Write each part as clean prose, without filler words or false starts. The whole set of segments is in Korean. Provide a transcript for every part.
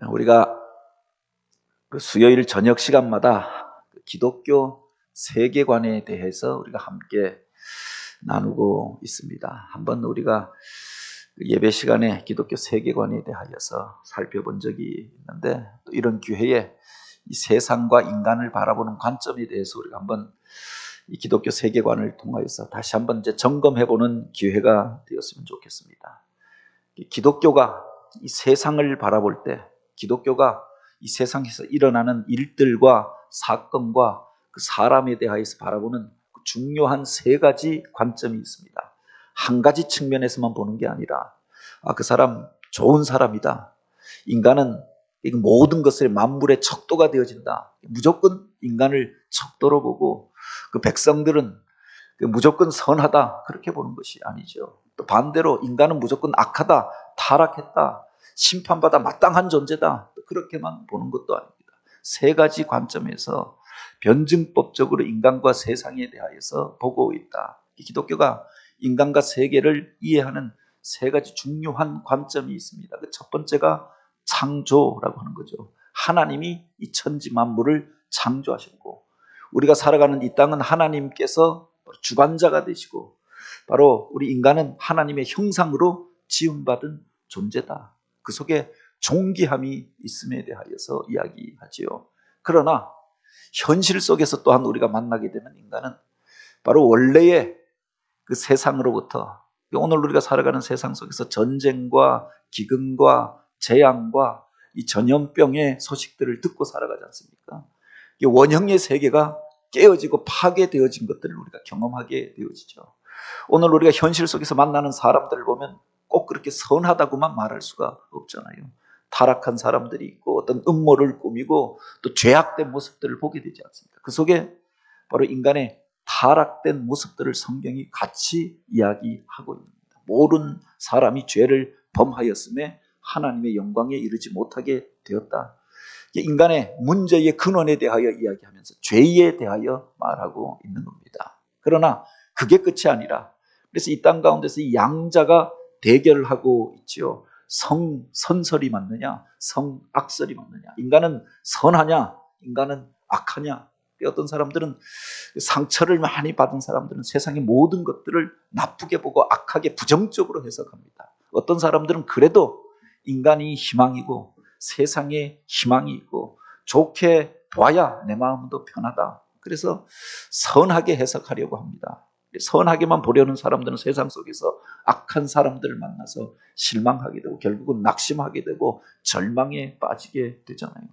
우리가 그 수요일 저녁 시간마다 기독교 세계관에 대해서 우리가 함께 나누고 있습니다. 한번 우리가 예배 시간에 기독교 세계관에 대하여서 살펴본 적이 있는데, 또 이런 기회에 이 세상과 인간을 바라보는 관점에 대해서 우리가 한번 이 기독교 세계관을 통하여서 다시 한번 이제 점검해보는 기회가 되었으면 좋겠습니다. 기독교가 이 세상을 바라볼 때, 기독교가 이 세상에서 일어나는 일들과 사건과 그 사람에 대하여서 바라보는 중요한 세 가지 관점이 있습니다. 한 가지 측면에서만 보는 게 아니라, 그 사람 좋은 사람이다. 인간은 모든 것을 만물의 척도가 되어진다. 무조건 인간을 척도로 보고, 그 백성들은 무조건 선하다, 그렇게 보는 것이 아니죠. 또 반대로 인간은 무조건 악하다, 타락했다, 심판받아 마땅한 존재다, 그렇게만 보는 것도 아닙니다. 세 가지 관점에서 변증법적으로 인간과 세상에 대하여서 보고 있다. 기독교가 인간과 세계를 이해하는 세 가지 중요한 관점이 있습니다. 그 첫 번째가 창조라고 하는 거죠. 하나님이 이 천지 만물을 창조하셨고, 우리가 살아가는 이 땅은 하나님께서 주관자가 되시고, 바로 우리 인간은 하나님의 형상으로 지음받은 존재다. 그 속에 존귀함이 있음에 대하여서 이야기하지요. 그러나 현실 속에서 또한 우리가 만나게 되는 인간은 바로 원래의 그 세상으로부터, 오늘 우리가 살아가는 세상 속에서 전쟁과 기근과 재앙과 이 전염병의 소식들을 듣고 살아가지 않습니까? 이 원형의 세계가 깨어지고 파괴되어진 것들을 우리가 경험하게 되어지죠. 오늘 우리가 현실 속에서 만나는 사람들을 보면 꼭 그렇게 선하다고만 말할 수가 없잖아요. 타락한 사람들이 있고, 어떤 음모를 꾸미고 또 죄악된 모습들을 보게 되지 않습니까? 그 속에 바로 인간의 타락된 모습들을 성경이 같이 이야기하고 있습니다. 모든 사람이 죄를 범하였음에 하나님의 영광에 이르지 못하게 되었다. 인간의 문제의 근원에 대하여 이야기하면서 죄에 대하여 말하고 있는 겁니다. 그러나 그게 끝이 아니라, 그래서 이 땅 가운데서 이 양자가 대결하고 있지요. 선설이 맞느냐, 성악설이 맞느냐, 인간은 선하냐, 인간은 악하냐. 어떤 사람들은 상처를 많이 받은 사람들은 세상의 모든 것들을 나쁘게 보고 악하게 부정적으로 해석합니다. 어떤 사람들은 그래도 인간이 희망이고 세상에 희망이 있고 좋게 봐야 내 마음도 편하다. 그래서 선하게 해석하려고 합니다. 선하게만 보려는 사람들은 세상 속에서 악한 사람들을 만나서 실망하게 되고 결국은 낙심하게 되고 절망에 빠지게 되잖아요.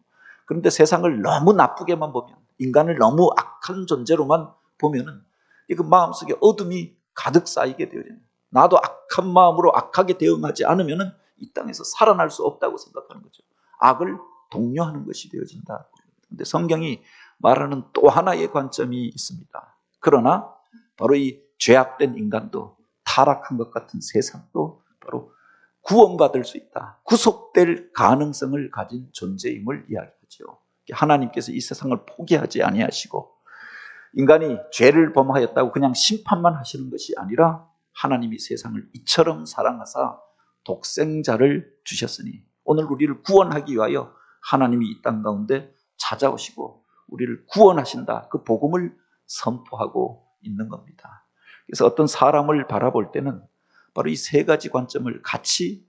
그런데 세상을 너무 나쁘게만 보면, 인간을 너무 악한 존재로만 보면은 그 마음속에 어둠이 가득 쌓이게 되어요. 나도 악한 마음으로 악하게 대응하지 않으면은 이 땅에서 살아날 수 없다고 생각하는 거죠. 악을 독려하는 것이 되어진다. 그런데 성경이 말하는 또 하나의 관점이 있습니다. 그러나 바로 이 죄악된 인간도, 타락한 것 같은 세상도 바로 구원받을 수 있다, 구속될 가능성을 가진 존재임을 이야기하죠. 하나님께서 이 세상을 포기하지 아니하시고, 인간이 죄를 범하였다고 그냥 심판만 하시는 것이 아니라, 하나님이 세상을 이처럼 사랑하사 독생자를 주셨으니 오늘 우리를 구원하기 위하여 하나님이 이 땅 가운데 찾아오시고 우리를 구원하신다, 그 복음을 선포하고 있는 겁니다. 그래서 어떤 사람을 바라볼 때는 바로 이 세 가지 관점을 같이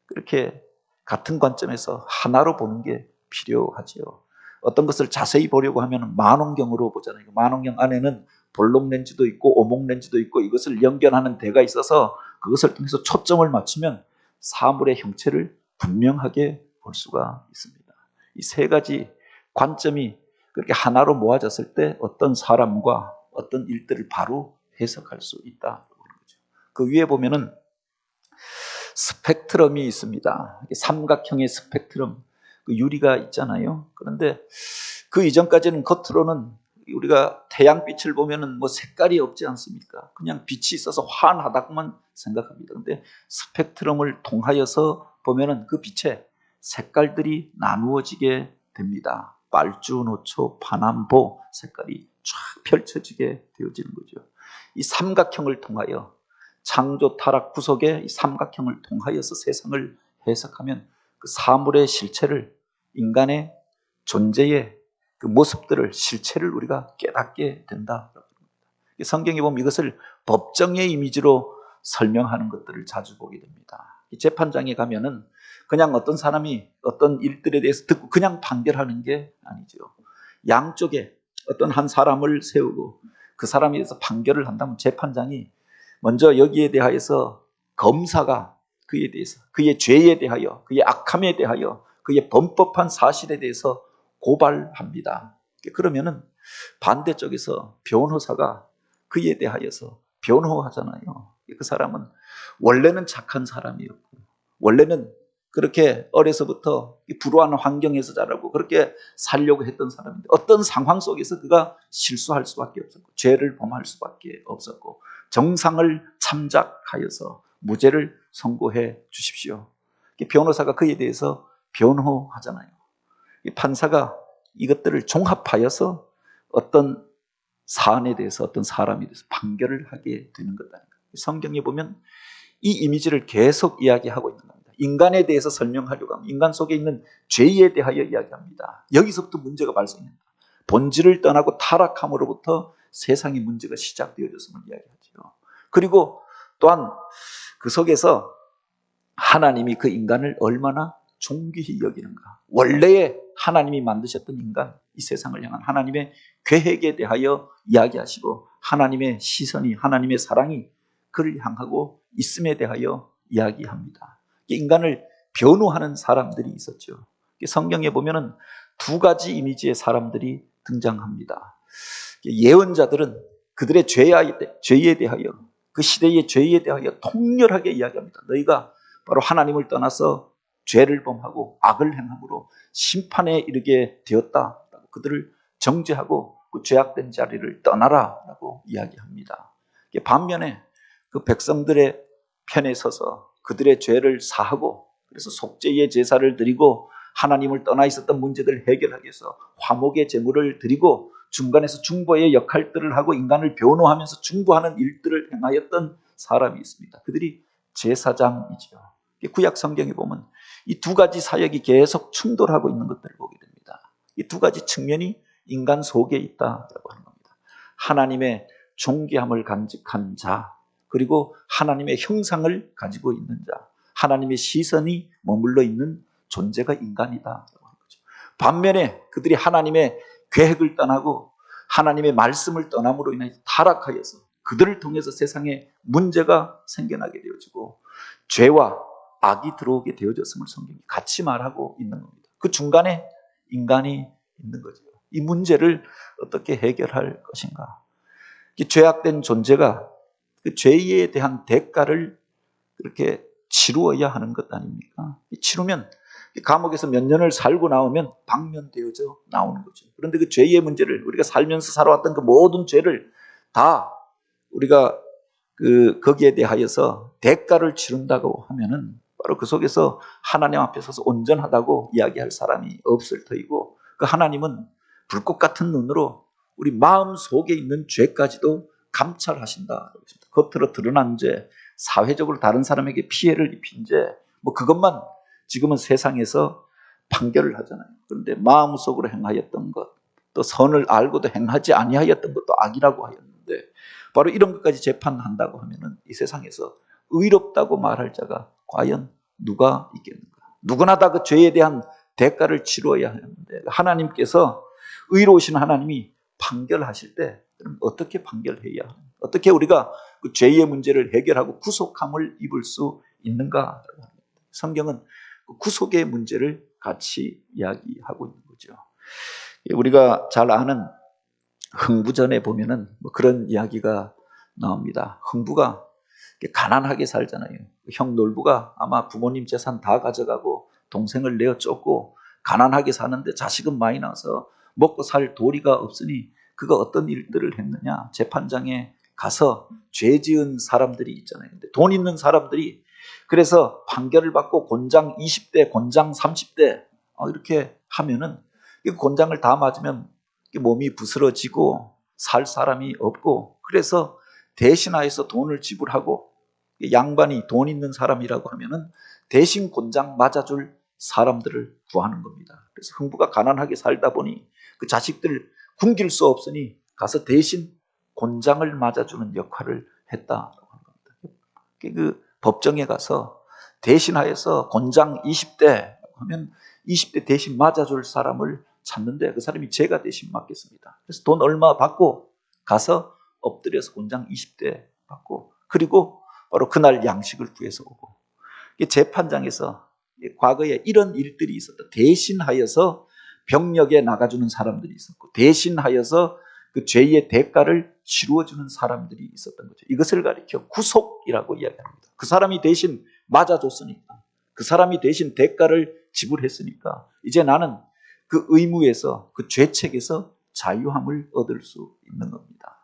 그렇게 같은 관점에서 하나로 보는 게 필요하지요. 어떤 것을 자세히 보려고 하면 망원경으로 보잖아요. 망원경 안에는 볼록 렌즈도 있고 오목 렌즈도 있고, 이것을 연결하는 대가 있어서 그것을 통해서 초점을 맞추면 사물의 형체를 분명하게 볼 수가 있습니다. 이 세 가지 관점이 그렇게 하나로 모아졌을 때 어떤 사람과 어떤 일들을 바로 해석할 수 있다. 그 위에 보면은 스펙트럼이 있습니다. 삼각형의 스펙트럼, 그 유리가 있잖아요. 그런데 그 이전까지는 겉으로는 우리가 태양빛을 보면은 뭐 색깔이 없지 않습니까? 그냥 빛이 있어서 환하다고만 생각합니다. 그런데 스펙트럼을 통하여서 보면은 그 빛의 색깔들이 나누어지게 됩니다. 빨주, 노초, 파남보 색깔이 쫙 펼쳐지게 되어지는 거죠. 이 삼각형을 통하여, 창조, 타락, 구속의 이 삼각형을 통하여서 세상을 해석하면 그 사물의 실체를 인간의 존재의 그 모습들을, 실체를 우리가 깨닫게 된다. 성경에 보면 이것을 법정의 이미지로 설명하는 것들을 자주 보게 됩니다. 재판장에 가면은 그냥 어떤 사람이 어떤 일들에 대해서 듣고 그냥 판결하는 게 아니죠. 양쪽에 어떤 한 사람을 세우고 그 사람에 대해서 판결을 한다면 재판장이 먼저 여기에 대하여서 검사가 그에 대해서, 그의 죄에 대하여, 그의 악함에 대하여, 그의 범법한 사실에 대해서 고발합니다. 그러면은 반대쪽에서 변호사가 그에 대하여서 변호하잖아요. 그 사람은 원래는 착한 사람이었고, 원래는 그렇게 어려서부터 불우한 환경에서 자라고 그렇게 살려고 했던 사람인데 어떤 상황 속에서 그가 실수할 수밖에 없었고 죄를 범할 수밖에 없었고 정상을 참작하여서 무죄를 선고해 주십시오. 변호사가 그에 대해서 변호하잖아요. 판사가 이것들을 종합하여서 어떤 사안에 대해서, 어떤 사람에 대해서 판결을 하게 되는 것 아닙니까? 성경에 보면 이 이미지를 계속 이야기하고 있는 겁니다. 인간에 대해서 설명하려고 하면 인간 속에 있는 죄에 대하여 이야기합니다. 여기서부터 문제가 발생합니다. 본질을 떠나고 타락함으로부터 세상의 문제가 시작되어졌음을 이야기하죠. 그리고 또한 그 속에서 하나님이 그 인간을 얼마나 존귀히 여기는가. 원래의 하나님이 만드셨던 인간, 이 세상을 향한 하나님의 계획에 대하여 이야기하시고 하나님의 시선이, 하나님의 사랑이 그를 향하고 있음에 대하여 이야기합니다. 인간을 변호하는 사람들이 있었죠. 성경에 보면은 두 가지 이미지의 사람들이 등장합니다. 예언자들은 그들의 죄에 대하여, 그 시대의 죄에 대하여 통렬하게 이야기합니다. 너희가 바로 하나님을 떠나서 죄를 범하고 악을 행함으로 심판에 이르게 되었다라고 그들을 정죄하고 그 죄악된 자리를 떠나라라고 이야기합니다. 반면에 그 백성들의 편에 서서 그들의 죄를 사하고 그래서 속죄의 제사를 드리고 하나님을 떠나 있었던 문제들을 해결하기 위해서 화목의 제물을 드리고 중간에서 중보의 역할들을 하고 인간을 변호하면서 중보하는 일들을 행하였던 사람이 있습니다. 그들이 제사장이죠. 구약 성경에 보면 이 두 가지 사역이 계속 충돌하고 있는 것들을 보게 됩니다. 이 두 가지 측면이 인간 속에 있다라고 하는 겁니다. 하나님의 존귀함을 간직한 자, 그리고 하나님의 형상을 가지고 있는 자, 하나님의 시선이 머물러 있는 존재가 인간이다라고 하는 거죠. 반면에 그들이 하나님의 계획을 떠나고 하나님의 말씀을 떠남으로 인해 타락하여서 그들을 통해서 세상에 문제가 생겨나게 되어지고 죄와 악이 들어오게 되어졌음을 성경이 같이 말하고 있는 겁니다. 그 중간에 인간이 있는 거죠. 이 문제를 어떻게 해결할 것인가? 죄악된 존재가 그 죄에 대한 대가를 그렇게 치루어야 하는 것 아닙니까? 치루면 감옥에서 몇 년을 살고 나오면 방면되어져 나오는 거죠. 그런데 그 죄의 문제를 우리가 살면서 살아왔던 그 모든 죄를 다 우리가 거기에 대하여서 대가를 치른다고 하면은 바로 그 속에서 하나님 앞에 서서 온전하다고 이야기할 사람이 없을 터이고 그 하나님은 불꽃 같은 눈으로 우리 마음 속에 있는 죄까지도 감찰하신다. 겉으로 드러난 죄, 사회적으로 다른 사람에게 피해를 입힌 죄, 뭐 그것만 지금은 세상에서 판결을 하잖아요. 그런데 마음속으로 행하였던 것, 또 선을 알고도 행하지 아니하였던 것도 악이라고 하였는데 바로 이런 것까지 재판한다고 하면은 이 세상에서 의롭다고 말할 자가 과연 누가 있겠는가? 누구나 다 그 죄에 대한 대가를 치루어야 하는데 하나님께서 의로우신 하나님이 판결하실 때 그럼 어떻게 판결해야 하는가? 어떻게 우리가 그 죄의 문제를 해결하고 구속함을 입을 수 있는가? 성경은 구속의 문제를 같이 이야기하고 있는 거죠. 우리가 잘 아는 흥부전에 보면은 뭐 그런 이야기가 나옵니다. 흥부가 가난하게 살잖아요. 형 놀부가 아마 부모님 재산 다 가져가고 동생을 내어 쫓고 가난하게 사는데 자식은 많이 나서 먹고 살 도리가 없으니 그가 어떤 일들을 했느냐? 재판장에 가서 죄 지은 사람들이 있잖아요. 근데 돈 있는 사람들이 그래서 판결을 받고 곤장 20대, 곤장 30대 이렇게 하면은 이 곤장을 다 맞으면 몸이 부스러지고 살 사람이 없고 그래서 대신하여서 돈을 지불하고 양반이 돈 있는 사람이라고 하면은 대신 곤장 맞아줄 사람들을 구하는 겁니다. 그래서 흥부가 가난하게 살다 보니 그 자식들 굶길 수 없으니 가서 대신 곤장을 맞아주는 역할을 했다라고 하는 겁니다. 그 법정에 가서 대신하여서 곤장 20대 하면 20대 대신 맞아줄 사람을 찾는데 그 사람이 제가 대신 맞겠습니다. 그래서 돈 얼마 받고 가서 엎드려서 곤장 20대 받고 그리고 바로 그날 양식을 구해서 오고 재판장에서 과거에 이런 일들이 있었다. 대신하여서 병력에 나가주는 사람들이 있었고 대신하여서 그 죄의 대가를 치루어주는 사람들이 있었던 거죠. 이것을 가리켜 구속이라고 이야기합니다. 그 사람이 대신 맞아줬으니까 그 사람이 대신 대가를 지불했으니까 이제 나는 그 의무에서 그 죄책에서 자유함을 얻을 수 있는 겁니다.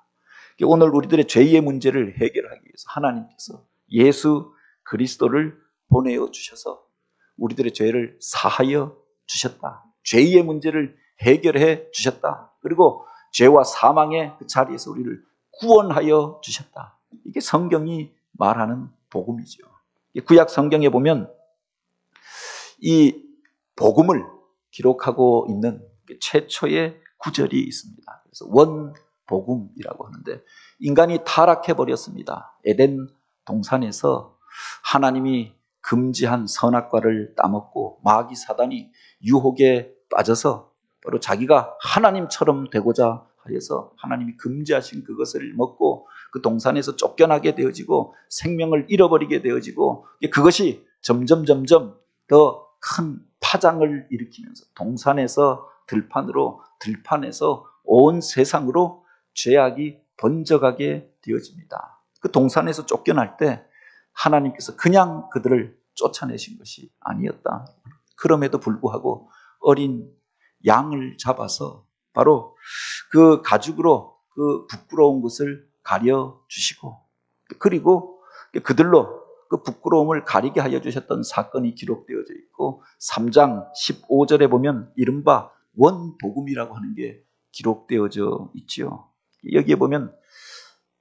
오늘 우리들의 죄의 문제를 해결하기 위해서 하나님께서 예수 그리스도를 보내어 주셔서 우리들의 죄를 사하여 주셨다. 죄의 문제를 해결해 주셨다. 그리고 죄와 사망의 그 자리에서 우리를 구원하여 주셨다. 이게 성경이 말하는 복음이죠. 구약 성경에 보면 이 복음을 기록하고 있는 최초의 구절이 있습니다. 그래서 원복음이라고 하는데 인간이 타락해 버렸습니다. 에덴 동산에서 하나님이 금지한 선악과를 따먹고 마귀 사단이 유혹에 빠져서 바로 자기가 하나님처럼 되고자 하여서 하나님이 금지하신 그것을 먹고 그 동산에서 쫓겨나게 되어지고 생명을 잃어버리게 되어지고 그것이 점점 더 큰 파장을 일으키면서 동산에서 들판으로 들판에서 온 세상으로 죄악이 번져가게 되어집니다. 그 동산에서 쫓겨날 때 하나님께서 그냥 그들을 쫓아내신 것이 아니었다. 그럼에도 불구하고 어린 양을 잡아서 바로 그 가죽으로 그 부끄러운 것을 가려 주시고 그리고 그들로 그 부끄러움을 가리게 하여 주셨던 사건이 기록되어져 있고 3장 15절에 보면 이른바 원복음이라고 하는 게 기록되어져 있지요. 여기에 보면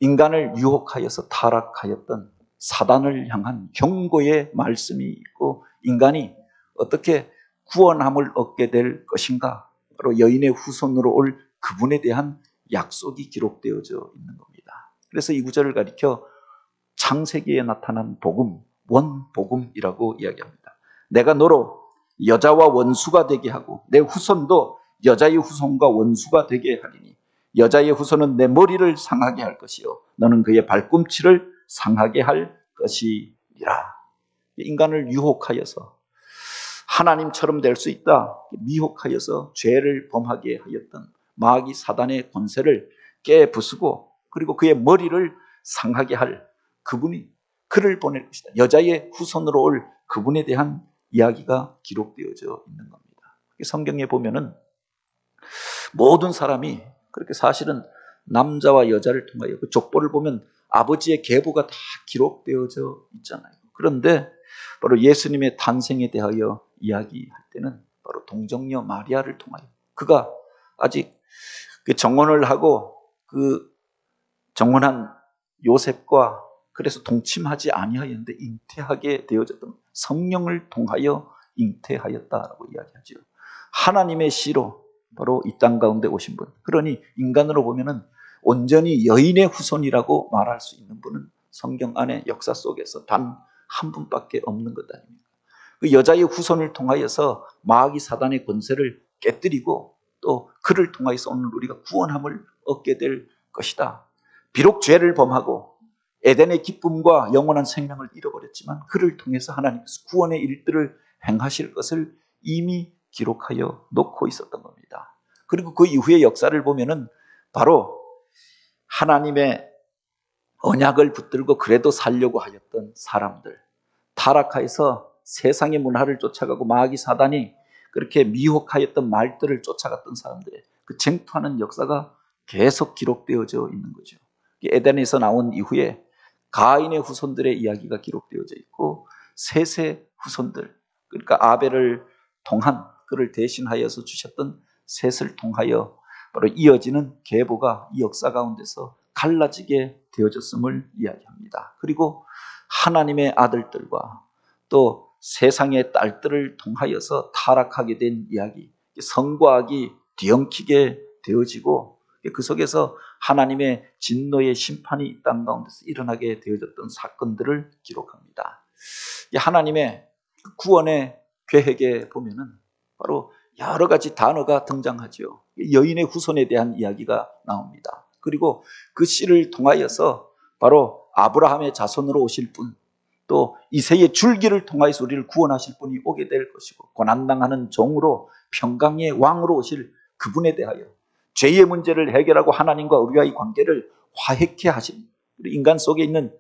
인간을 유혹하여서 타락하였던 사단을 향한 경고의 말씀이 있고 인간이 어떻게 구원함을 얻게 될 것인가 바로 여인의 후손으로 올 그분에 대한 약속이 기록되어져 있는 겁니다. 그래서 이 구절을 가리켜 창세기에 나타난 복음, 원복음이라고 이야기합니다. 내가 너로 여자와 원수가 되게 하고 내 후손도 여자의 후손과 원수가 되게 하리니 여자의 후손은 내 머리를 상하게 할 것이요 너는 그의 발꿈치를 상하게 할 것이니라. 인간을 유혹하여서 하나님처럼 될 수 있다 미혹하여서 죄를 범하게 하였던 마귀 사단의 권세를 깨부수고 그리고 그의 머리를 상하게 할 그분이 그를 보낼 것이다. 여자의 후손으로 올 그분에 대한 이야기가 기록되어져 있는 겁니다. 성경에 보면은 모든 사람이 그렇게 사실은 남자와 여자를 통하여 그 족보를 보면 아버지의 계보가 다 기록되어져 있잖아요. 그런데 바로 예수님의 탄생에 대하여 이야기할 때는 바로 동정녀 마리아를 통하여 그가 아직 그 정혼을 하고 그 정혼한 요셉과 그래서 동침하지 아니하였는데 잉태하게 되어졌던 성령을 통하여 잉태하였다라고 이야기하죠. 하나님의 씨로 바로 이 땅 가운데 오신 분. 그러니 인간으로 보면은 온전히 여인의 후손이라고 말할 수 있는 분은 성경 안에 역사 속에서 단 한 분밖에 없는 것 아닙니까? 그 여자의 후손을 통하여서 마귀 사단의 권세를 깨뜨리고 또 그를 통하여서 오늘 우리가 구원함을 얻게 될 것이다. 비록 죄를 범하고 에덴의 기쁨과 영원한 생명을 잃어버렸지만 그를 통해서 하나님께서 구원의 일들을 행하실 것을 이미 기록하여 놓고 있었던 겁니다. 그리고 그 이후의 역사를 보면은 바로 하나님의 언약을 붙들고 그래도 살려고 하였던 사람들, 타락하여서 세상의 문화를 쫓아가고 마귀 사단이 그렇게 미혹하였던 말들을 쫓아갔던 사람들의 그 쟁투하는 역사가 계속 기록되어져 있는 거죠. 에덴에서 나온 이후에 가인의 후손들의 이야기가 기록되어져 있고 셋의 후손들, 그러니까 아벨을 통한 그를 대신하여서 주셨던 셋을 통하여 바로 이어지는 계보가 이 역사 가운데서 갈라지게 되어졌음을 이야기합니다. 그리고 하나님의 아들들과 또 세상의 딸들을 통하여서 타락하게 된 이야기, 성과 악이 뒤엉키게 되어지고 그 속에서 하나님의 진노의 심판이 이 땅 가운데서 일어나게 되어졌던 사건들을 기록합니다. 하나님의 구원의 계획에 보면은 바로 여러 가지 단어가 등장하죠. 여인의 후손에 대한 이야기가 나옵니다. 그리고 그 씨를 통하여서 바로 아브라함의 자손으로 오실 분, 또 이새의 줄기를 통하여서 우리를 구원하실 분이 오게 될 것이고, 고난당하는 종으로 평강의 왕으로 오실 그분에 대하여 죄의 문제를 해결하고 하나님과 우리와의 관계를 화해케 하신, 우리 인간 속에 있는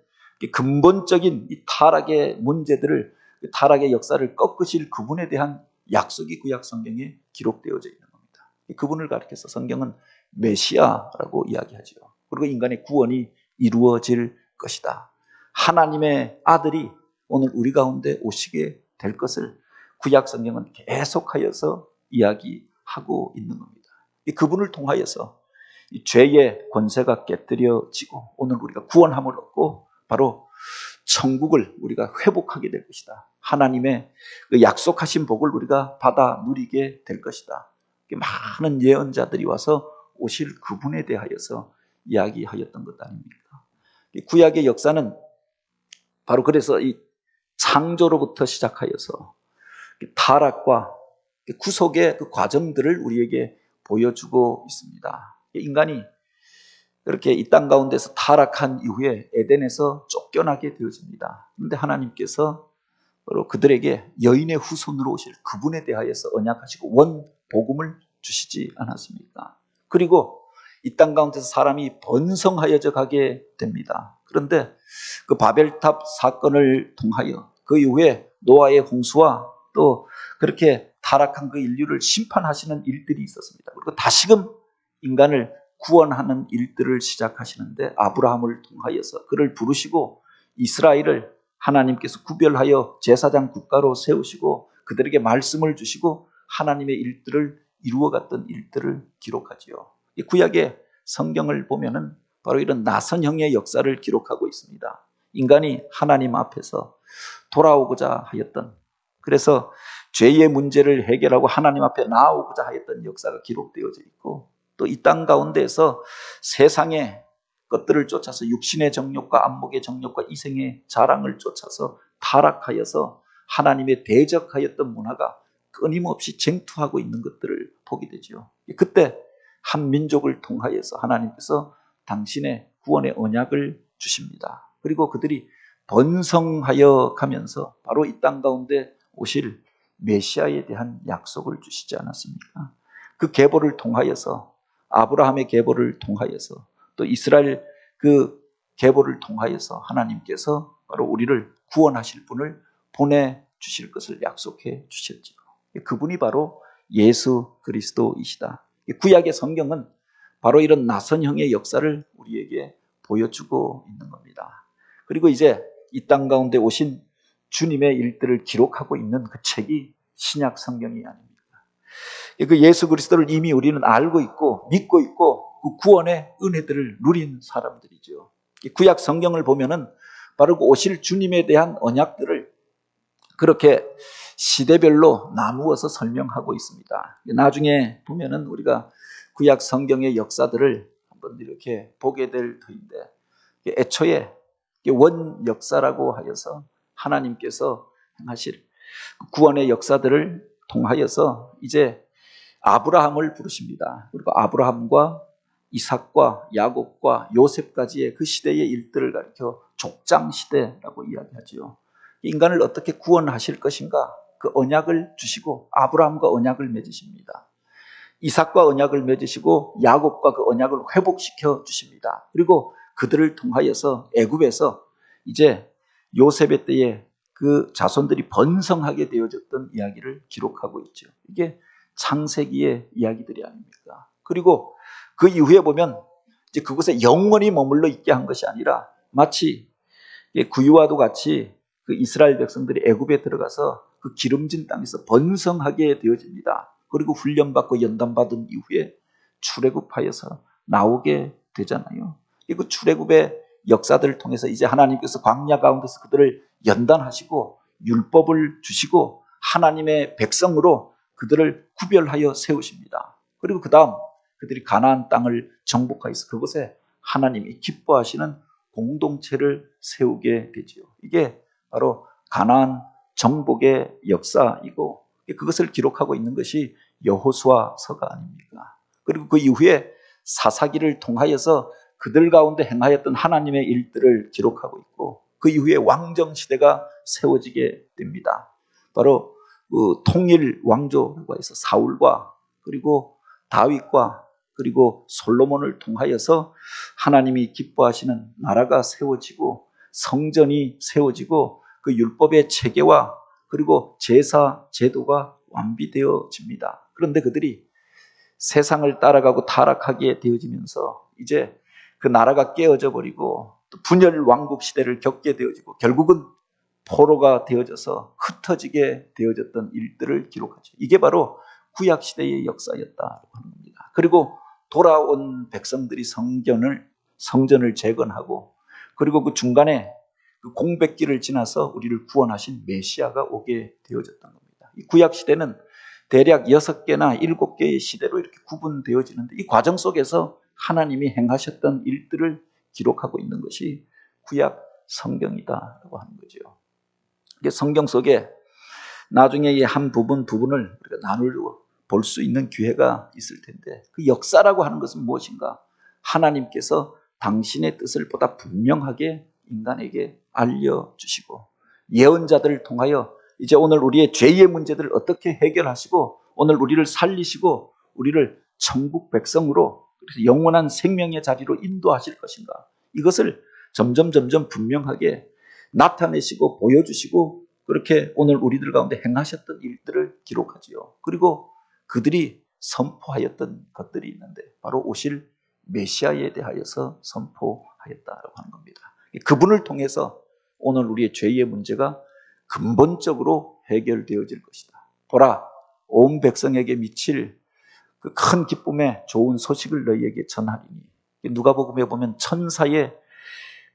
근본적인 이 타락의 문제들을, 타락의 역사를 꺾으실 그분에 대한 약속이 구약 성경에 기록되어져 있는 겁니다. 그분을 가리켜서 성경은 메시아라고 이야기하죠. 그리고 인간의 구원이 이루어질 것이다. 하나님의 아들이 오늘 우리 가운데 오시게 될 것을 구약 성경은 계속하여서 이야기하고 있는 겁니다. 그분을 통하여서 이 죄의 권세가 깨뜨려지고 오늘 우리가 구원함을 얻고 바로 천국을 우리가 회복하게 될 것이다. 하나님의 그 약속하신 복을 우리가 받아 누리게 될 것이다. 많은 예언자들이 와서 오실 그분에 대하여서 이야기하였던 것 아닙니까? 구약의 역사는 바로 그래서 이 창조로부터 시작하여서 타락과 구속의 그 과정들을 우리에게 보여주고 있습니다. 인간이 그렇게 이 땅 가운데서 타락한 이후에 에덴에서 쫓겨나게 되어집니다. 그런데 하나님께서 바로 그들에게 여인의 후손으로 오실 그분에 대하여서 언약하시고 원 복음을 주시지 않았습니까? 그리고 이 땅 가운데서 사람이 번성하여져 가게 됩니다. 그런데 그 바벨탑 사건을 통하여 그 이후에 노아의 홍수와 또 그렇게 타락한 그 인류를 심판하시는 일들이 있었습니다. 그리고 다시금 인간을 구원하는 일들을 시작하시는데 아브라함을 통하여서 그를 부르시고 이스라엘을 하나님께서 구별하여 제사장 국가로 세우시고 그들에게 말씀을 주시고 하나님의 일들을 이루어갔던 일들을 기록하지요. 이 구약의 성경을 보면은 바로 이런 나선형의 역사를 기록하고 있습니다. 인간이 하나님 앞에서 돌아오고자 하였던, 그래서 죄의 문제를 해결하고 하나님 앞에 나아오고자 하였던 역사가 기록되어져 있고, 또 이 땅 가운데에서 세상의 것들을 쫓아서 육신의 정욕과 안목의 정욕과 이생의 자랑을 쫓아서 타락하여서 하나님의 대적하였던 문화가 끊임없이 쟁투하고 있는 것들을 보게 되죠. 그때 한 민족을 통하여서 하나님께서 당신의 구원의 언약을 주십니다. 그리고 그들이 번성하여 가면서 바로 이 땅 가운데 오실 메시아에 대한 약속을 주시지 않았습니까? 그 계보를 통하여서, 아브라함의 계보를 통하여서, 또 이스라엘 그 계보를 통하여서 하나님께서 바로 우리를 구원하실 분을 보내주실 것을 약속해 주셨죠. 그분이 바로 예수 그리스도이시다. 구약의 성경은 바로 이런 나선형의 역사를 우리에게 보여주고 있는 겁니다. 그리고 이제 이 땅 가운데 오신 주님의 일들을 기록하고 있는 그 책이 신약 성경이 아닙니까? 그 예수 그리스도를 이미 우리는 알고 있고 믿고 있고 그 구원의 은혜들을 누린 사람들이죠. 구약 성경을 보면은 바로 그 오실 주님에 대한 언약들을 그렇게 시대별로 나누어서 설명하고 있습니다. 나중에 보면은 우리가 구약 성경의 역사들을 한번 이렇게 보게 될 터인데, 애초에 원 역사라고 하여서 하나님께서 행하실 구원의 역사들을 통하여서 이제 아브라함을 부르십니다. 그리고 아브라함과 이삭과 야곱과 요셉까지의 그 시대의 일들을 가리켜 족장 시대라고 이야기하죠. 인간을 어떻게 구원하실 것인가, 그 언약을 주시고 아브라함과 언약을 맺으십니다. 이삭과 언약을 맺으시고 야곱과 그 언약을 회복시켜 주십니다. 그리고 그들을 통하여서 애굽에서 이제 요셉의 때에 그 자손들이 번성하게 되어졌던 이야기를 기록하고 있죠. 이게 창세기의 이야기들이 아닙니까? 그리고 그 이후에 보면 이제 그곳에 영원히 머물러 있게 한 것이 아니라 마치 구유와도 같이 그 이스라엘 백성들이 애굽에 들어가서 그 기름진 땅에서 번성하게 되어집니다. 그리고 훈련받고 연단받은 이후에 출애굽하여서 나오게 되잖아요. 그 출애굽의 역사들을 통해서 이제 하나님께서 광야 가운데서 그들을 연단하시고 율법을 주시고 하나님의 백성으로 그들을 구별하여 세우십니다. 그리고 그 다음 그들이 가나안 땅을 정복하여서 그곳에 하나님이 기뻐하시는 공동체를 세우게 되지요. 이게 바로 가나안 정복의 역사이고 그것을 기록하고 있는 것이 여호수아서가 아닙니까? 그리고 그 이후에 사사기를 통하여서 그들 가운데 행하였던 하나님의 일들을 기록하고 있고 그 이후에 왕정 시대가 세워지게 됩니다. 바로 그 통일 왕조라고 해서 사울과 그리고 다윗과 그리고 솔로몬을 통하여서 하나님이 기뻐하시는 나라가 세워지고 성전이 세워지고 그 율법의 체계와 그리고 제사 제도가 완비되어집니다. 그런데 그들이 세상을 따라가고 타락하게 되어지면서 이제 그 나라가 깨어져 버리고 또 분열 왕국 시대를 겪게 되어지고 결국은 포로가 되어져서 흩어지게 되어졌던 일들을 기록하죠. 이게 바로 구약 시대의 역사였다고 하는 겁니다. 그리고 돌아온 백성들이 성전을 재건하고 그리고 그 중간에 그 공백기를 지나서 우리를 구원하신 메시아가 오게 되어졌던 겁니다. 이 구약 시대는 대략 6개나 7개의 시대로 이렇게 구분되어지는데 이 과정 속에서 하나님이 행하셨던 일들을 기록하고 있는 것이 구약 성경이다라고 하는 거죠. 이게 성경 속에 나중에 이 한 부분을 우리가 나누려 볼 수 있는 기회가 있을 텐데 그 역사라고 하는 것은 무엇인가? 하나님께서 당신의 뜻을 보다 분명하게 인간에게 알려주시고 예언자들을 통하여 이제 오늘 우리의 죄의 문제들을 어떻게 해결하시고 오늘 우리를 살리시고 우리를 천국 백성으로 영원한 생명의 자리로 인도하실 것인가? 이것을 점점 분명하게 나타내시고 보여주시고 그렇게 오늘 우리들 가운데 행하셨던 일들을 기록하지요. 그리고 그들이 선포하였던 것들이 있는데 바로 오실 메시아에 대하여서 선포하였다라고 하는 겁니다. 그분을 통해서 오늘 우리의 죄의 문제가 근본적으로 해결되어질 것이다. 보라, 온 백성에게 미칠 그 큰 기쁨의 좋은 소식을 너희에게 전하리니. 누가복음에 보면 천사의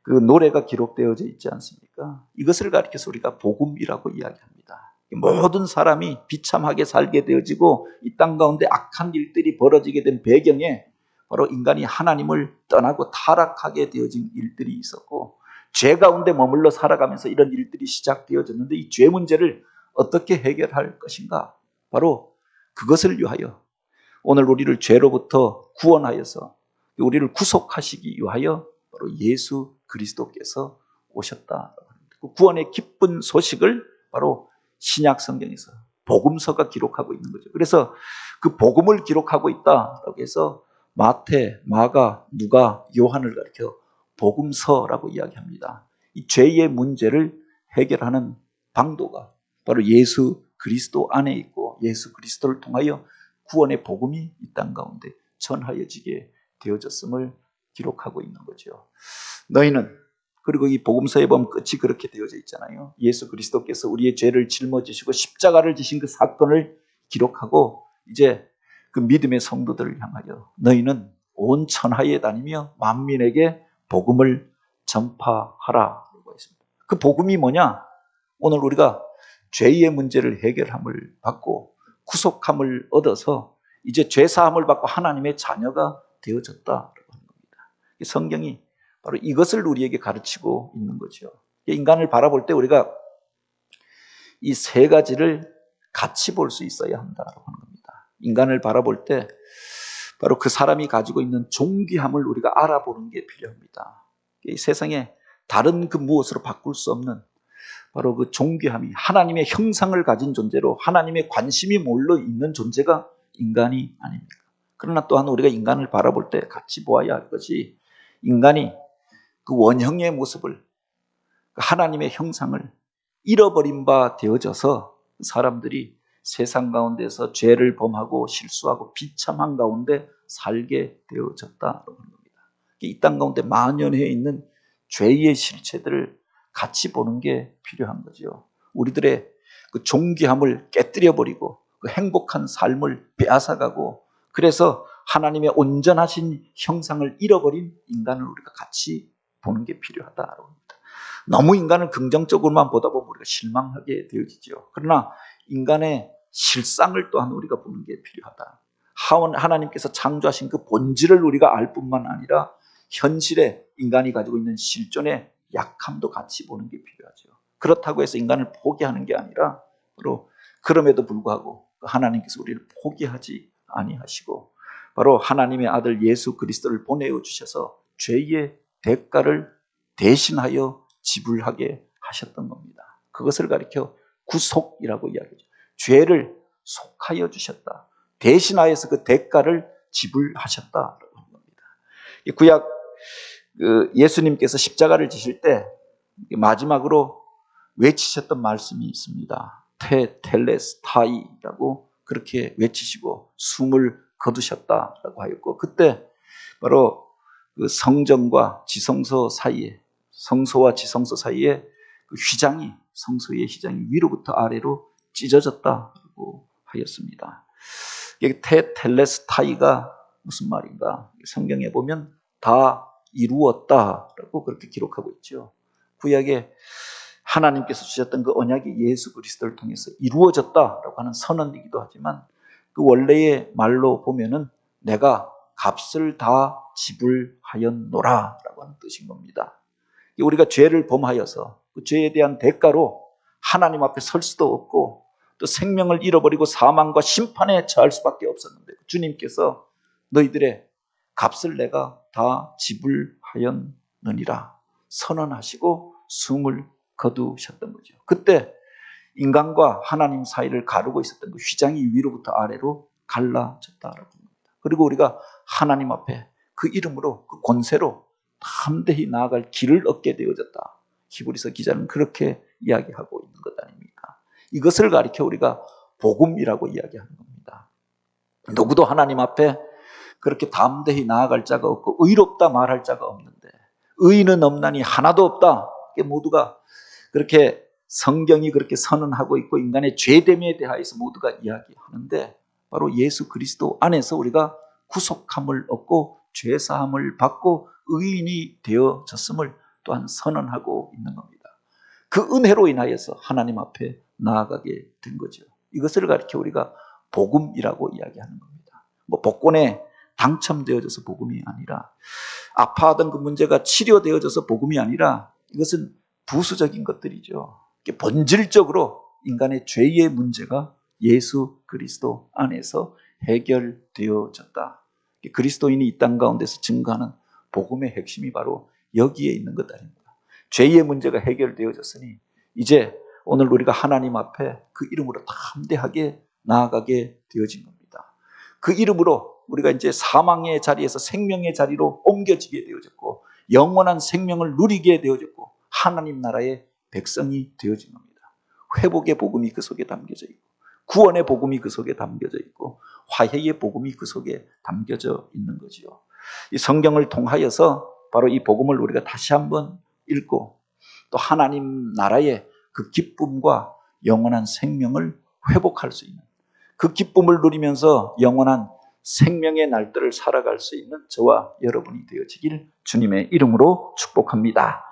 그 노래가 기록되어져 있지 않습니까? 이것을 가리켜서 우리가 복음이라고 이야기합니다. 모든 사람이 비참하게 살게 되어지고 이 땅 가운데 악한 일들이 벌어지게 된 배경에 바로 인간이 하나님을 떠나고 타락하게 되어진 일들이 있었고 죄 가운데 머물러 살아가면서 이런 일들이 시작되어졌는데 이 죄 문제를 어떻게 해결할 것인가? 바로 그것을 위하여 오늘 우리를 죄로부터 구원하여서 우리를 구속하시기 위하여 바로 예수 그리스도께서 오셨다. 구원의 기쁜 소식을 바로 신약 성경에서 복음서가 기록하고 있는 거죠. 그래서 그 복음을 기록하고 있다라고 해서 마태, 마가, 누가, 요한을 가리켜 복음서라고 이야기합니다. 이 죄의 문제를 해결하는 방도가 바로 예수 그리스도 안에 있고 예수 그리스도를 통하여 구원의 복음이 이 땅 가운데 전하여지게 되어졌음을 기록하고 있는 거죠. 너희는 그리고 이 복음서에 보면 끝이 그렇게 되어져 있잖아요. 예수 그리스도께서 우리의 죄를 짊어지시고 십자가를 지신 그 사건을 기록하고 이제 그 믿음의 성도들을 향하여 너희는 온 천하에 다니며 만민에게 복음을 전파하라고 했습니다. 그 복음이 뭐냐? 오늘 우리가 죄의 문제를 해결함을 받고 구속함을 얻어서 이제 죄사함을 받고 하나님의 자녀가 되어졌다라고 하는 겁니다. 성경이 바로 이것을 우리에게 가르치고 있는 거죠. 인간을 바라볼 때 우리가 이 세 가지를 같이 볼 수 있어야 한다고 하는 겁니다. 인간을 바라볼 때 바로 그 사람이 가지고 있는 존귀함을 우리가 알아보는 게 필요합니다. 이 세상에 다른 그 무엇으로 바꿀 수 없는 바로 그 존귀함이 하나님의 형상을 가진 존재로 하나님의 관심이 몰려 있는 존재가 인간이 아닙니까? 그러나 또한 우리가 인간을 바라볼 때 같이 보아야 할 것이 인간이 그 원형의 모습을 하나님의 형상을 잃어버린 바 되어져서 사람들이 세상 가운데서 죄를 범하고 실수하고 비참한 가운데 살게 되어졌다는 겁니다. 이 땅 가운데 만연해 있는 죄의 실체들을 같이 보는 게 필요한 거죠. 우리들의 그 존귀함을 깨뜨려버리고 그 행복한 삶을 빼앗아가고 그래서 하나님의 온전하신 형상을 잃어버린 인간을 우리가 같이 보는 게 필요하다고 합니다. 너무 인간을 긍정적으로만 보다 보면 우리가 실망하게 되어지죠. 그러나 인간의 실상을 또한 우리가 보는 게 필요하다. 하나님께서 창조하신 그 본질을 우리가 알 뿐만 아니라 현실에 인간이 가지고 있는 실존의 약함도 같이 보는 게 필요하죠. 그렇다고 해서 인간을 포기하는 게 아니라 바로 그럼에도 불구하고 하나님께서 우리를 포기하지 아니하시고 바로 하나님의 아들 예수 그리스도를 보내어 주셔서 죄의 대가를 대신하여 지불하게 하셨던 겁니다. 그것을 가리켜 구속이라고 이야기하죠. 죄를 속하여 주셨다. 대신하여서 그 대가를 지불하셨다라고 하는 겁니다. 구약 예수님께서 십자가를 지실 때 마지막으로 외치셨던 말씀이 있습니다. 텔레스타이라고 그렇게 외치시고 숨을 거두셨다라고 하였고, 그때 바로 그 성전과 지성소 사이에, 성소와 지성소 사이에 그 휘장이, 성소의 휘장이 위로부터 아래로 찢어졌다고 하였습니다. 여기 텔레스타이가 무슨 말인가? 성경에 보면 다 이루었다라고 그렇게 기록하고 있죠. 구약에 하나님께서 주셨던 그 언약이 예수 그리스도를 통해서 이루어졌다라고 하는 선언이기도 하지만 그 원래의 말로 보면은 내가 값을 다 지불하였노라라고 하는 뜻인 겁니다. 우리가 죄를 범하여서 그 죄에 대한 대가로 하나님 앞에 설 수도 없고 또 생명을 잃어버리고 사망과 심판에 처할 수밖에 없었는데 주님께서 너희들의 값을 내가 다 지불하였느니라 선언하시고 숨을 거두셨던 거죠. 그때 인간과 하나님 사이를 가르고 있었던 그 휘장이 위로부터 아래로 갈라졌다라고 합니다. 그리고 우리가 하나님 앞에 그 이름으로 그 권세로 담대히 나아갈 길을 얻게 되어졌다. 히브리서 기자는 그렇게 이야기하고 있는 것 아닙니까? 이것을 가리켜 우리가 복음이라고 이야기하는 겁니다. 누구도 하나님 앞에 그렇게 담대히 나아갈 자가 없고 의롭다 말할 자가 없는데 의인은 없나니 하나도 없다. 모두가 그렇게 성경이 그렇게 선언하고 있고 인간의 죄됨에 대하여서 모두가 이야기하는데 바로 예수 그리스도 안에서 우리가 구속함을 얻고 죄사함을 받고 의인이 되어졌음을 또한 선언하고 있는 겁니다. 그 은혜로 인하여서 하나님 앞에 나아가게 된 거죠. 이것을 가리켜 우리가 복음이라고 이야기하는 겁니다. 복권에 당첨되어져서 복음이 아니라 아파하던 그 문제가 치료되어져서 복음이 아니라 이것은 부수적인 것들이죠. 본질적으로 인간의 죄의 문제가 예수 그리스도 안에서 해결되어졌다. 그리스도인이 이 땅 가운데서 증거하는 복음의 핵심이 바로 여기에 있는 것 아닙니까? 죄의 문제가 해결되어졌으니 이제 오늘 우리가 하나님 앞에 그 이름으로 담대하게 나아가게 되어진 겁니다. 그 이름으로 우리가 이제 사망의 자리에서 생명의 자리로 옮겨지게 되어졌고 영원한 생명을 누리게 되어졌고 하나님 나라의 백성이 되어진 겁니다. 회복의 복음이 그 속에 담겨져 있고 구원의 복음이 그 속에 담겨져 있고 화해의 복음이 그 속에 담겨져 있는 거지요. 이 성경을 통하여서 바로 이 복음을 우리가 다시 한번 읽고 또 하나님 나라의 그 기쁨과 영원한 생명을 회복할 수 있는 그 기쁨을 누리면서 영원한 생명의 날들을 살아갈 수 있는 저와 여러분이 되어지길 주님의 이름으로 축복합니다.